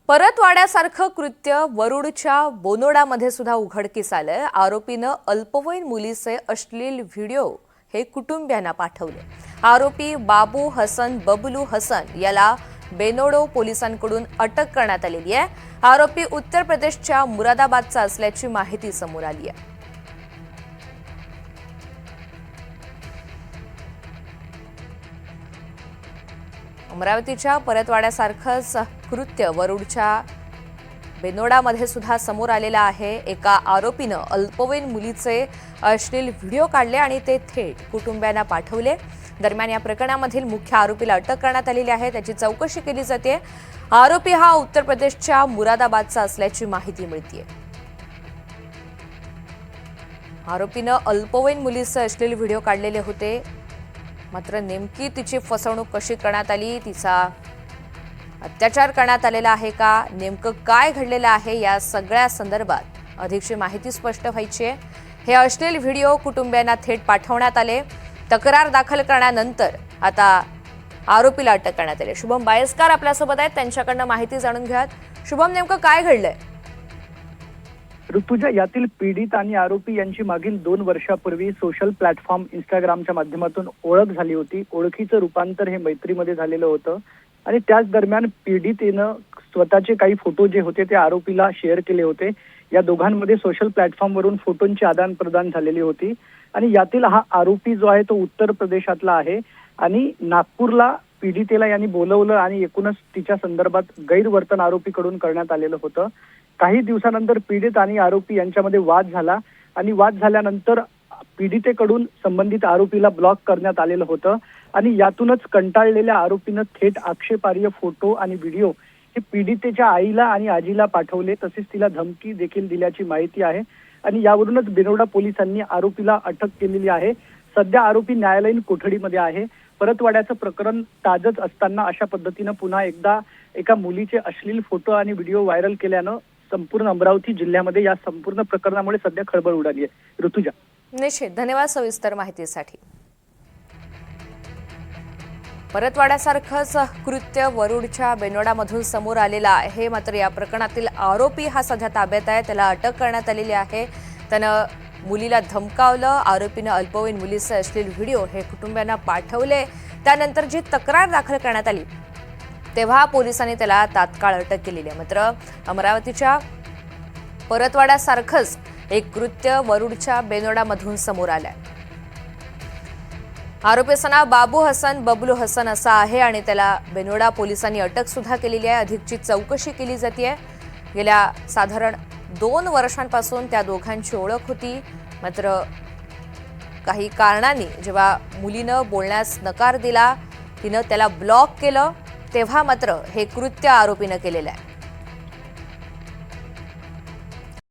परतवाड्यासारखं कृत्य वरुडच्या बोनोडामध्ये सुद्धा उघडकीस आलंय। आरोपीनं अल्पवयीन मुलीचे अश्लील व्हिडिओ हे कुटुंबियांना पाठवले। आरोपी बाबू हसन बबलू हसन याला बेनोडो पोलिसांकडून अटक करण्यात आलेली आहे। आरोपी उत्तर प्रदेशच्या मुरादाबादचा असल्याची माहिती समोर आली आहे। अमरावतीच्या परतवाड्यासारखंच कृत्य वरुडच्या बेनोडामध्ये सुद्धा समोर आलेलं आहे। एका आरोपीनं अल्पवयीन मुलीचे अश्लील व्हिडिओ काढले आणि ते थेट कुटुंबियांना पाठवले। दरम्यान या प्रकरणामधील मुख्य आरोपीला अटक करण्यात आलेली आहे। त्याची चौकशी केली जाते। आरोपी हा उत्तर प्रदेशच्या मुरादाबादचा असल्याची माहिती मिळते। आरोपीनं अल्पवयीन मुलीचे अश्लील व्हिडिओ काढलेले होते, मात्र नेमकी तिची फसवणूक कशी करण्यात आली, तिचा अत्याचार करण्यात आलेला आहे का, नेमकं काय घडलेलं आहे या सगळ्या संदर्भात अधिकची माहिती स्पष्ट व्हायची आहे। हे अश्लील व्हिडिओ कुटुंबियांना थेट पाठवण्यात आले। तक्रार दाखल करण्यानंतर आता आरोपीला अटक करण्यात आली। शुभम बायस्कार आपल्यासोबत आहेत, त्यांच्याकडनं माहिती जाणून घ्यात। शुभम, नेमकं काय घडलंय? ऋतुजा, यातील पीडित आणि आरोपी यांची मागील 2 वर्षापूर्वी सोशल प्लॅटफॉर्म इंस्टाग्रामच्या माध्यमातून ओळख झाली होती। ओळखीचं रूपांतर हे मैत्रीमध्ये झालेलं होतं आणि त्याच दरम्यान पीडितेनं स्वतःचे काही फोटो जे होते ते आरोपीला शेअर केले होते। या दोघांमध्ये सोशल प्लॅटफॉर्मवरून फोटोंची आदान प्रदान झालेली होती आणि यातील हा आरोपी जो आहे तो उत्तर प्रदेशातला आहे आणि नागपूरला पीडितेला यांनी बोलवलं आणि एकूणच तिच्या संदर्भात गैरवर्तन आरोपीकडून करण्यात आलेलं होतं। काही दिवसानंतर पीडित आणि आरोपी यांच्यामध्ये वाद झाला आणि वाद झाल्यानंतर पीडितेकडून संबंधित आरोपीला ब्लॉक करण्यात आलेलं होतं आणि यातूनच कंटाळलेल्या आरोपीनं थेट आक्षेपार्ह फोटो आणि व्हिडिओ हे पीडितेच्या आईला आणि आजीला पाठवले, तसेच तिला धमकी देखील दिल्याची माहिती आहे आणि यावरूनच बेनोडा पोलिसांनी आरोपीला अटक केलेली आहे। सध्या आरोपी न्यायालयीन कोठडीमध्ये आहे। परतवाड्याचं प्रकरण ताजच असताना अशा पद्धतीनं पुन्हा एकदा एका मुलीचे अश्लील फोटो आणि व्हिडिओ व्हायरल केल्यानं संपूर्ण अमरावती जिल्ह्यामध्ये या संपूर्ण प्रकरणामुळे सध्या खळबळ उडाली आहे। ऋतुजा, निश्चित, धन्यवाद सविस्तर माहितीसाठी। परतवाड्यासारखंच कृत्य वरुडच्या बेनोडामधून समोर आलेलं आहे, मात्र या प्रकरणातील आरोपी हा सध्या ताब्यात आहे। त्याला अटक करण्यात आलेली आहे। त्यानं मुलीला धमकावलं। आरोपीनं अल्पवयीन मुलीचे अश्लील व्हिडिओ हे कुटुंबियांना पाठवले। त्यानंतर जी तक्रार दाखल करण्यात आली तेव्हा पोलिसांनी त्याला तात्काळ अटक केलेली आहे। मात्र अमरावतीच्या परतवाड्यासारखंच एक कृत्य वरुडच्या बेनोडामधून समोर आलंय। आरोपीचं नाव बाबू हसन बबलू हसन असं आहे आणि त्याला बेनोडा पोलिसांनी अटक सुद्धा केलेली आहे। अधिकची चौकशी केली जाते। गेल्या साधारण 2 वर्षांपासून त्या दोघांची ओळख होती, मात्र काही कारणांनी जेव्हा मुलीनं बोलण्यास नकार दिला, तिनं त्याला ब्लॉक केलं, तेव्हा मात्र हे कृत्य आरोपीनं केलेलं आहे।